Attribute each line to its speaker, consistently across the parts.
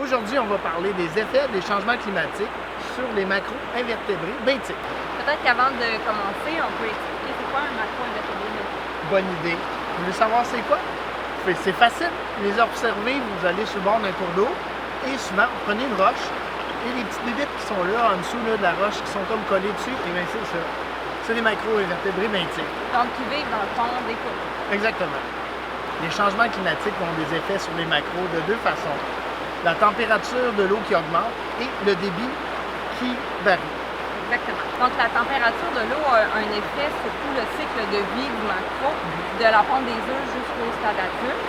Speaker 1: Aujourd'hui, on va parler des effets des changements climatiques sur les macro-invertébrés benthiques.
Speaker 2: Peut-être qu'avant de commencer, on peut expliquer c'est quoi un macro-invertébré benthique.
Speaker 1: Bonne idée. Vous voulez savoir c'est quoi? C'est facile. Les observer, vous allez sur le bord d'un cours d'eau et souvent, vous prenez une roche et les petites bébites qui sont là, en dessous là, de la roche, qui sont comme collées dessus, et bien c'est ça. C'est des macro-invertébrés benthiques.
Speaker 2: Donc, qui vivent dans le fond des cours.
Speaker 1: Exactement. Les changements climatiques ont des effets sur les macros de deux façons. La température de l'eau qui augmente et le débit qui varie.
Speaker 2: Exactement. Donc, la température de l'eau a un effet sur tout le cycle de vie du macro, de la ponte des œufs jusqu'au stade adulte.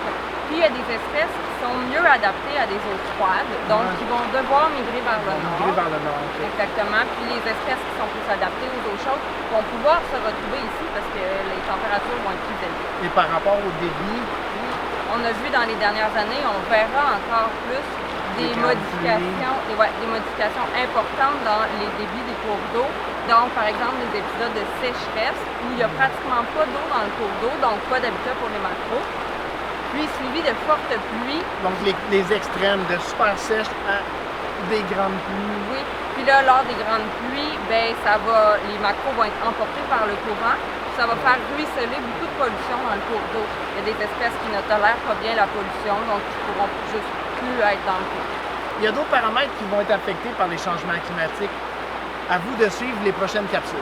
Speaker 2: Puis, il y a des espèces qui sont mieux adaptées à des eaux froides, donc qui vont devoir migrer vers le nord.
Speaker 1: Migrer vers le nord. Okay.
Speaker 2: Exactement. Puis, les espèces qui sont plus adaptées aux eaux chaudes vont pouvoir se retrouver ici parce que les températures vont être plus élevées.
Speaker 1: Et par rapport au débit?
Speaker 2: On a vu dans les dernières années, on verra encore plus des modifications importantes dans les débits des cours d'eau. Donc, par exemple, des épisodes de sécheresse où il n'y a pratiquement pas d'eau dans le cours d'eau, donc pas d'habitat pour les macros. Puis, suivi de fortes pluies.
Speaker 1: Donc, les extrêmes, de super sèche à des grandes pluies.
Speaker 2: Oui. Puis là, lors des grandes pluies, ben, les macros vont être emportés par le courant. Ça va faire ruisseler beaucoup de pollution dans le cours d'eau. Il y a des espèces qui ne tolèrent pas bien la pollution, donc qui ne pourront juste plus être dans le cours.
Speaker 1: Il y a d'autres paramètres qui vont être affectés par les changements climatiques. À vous de suivre les prochaines capsules.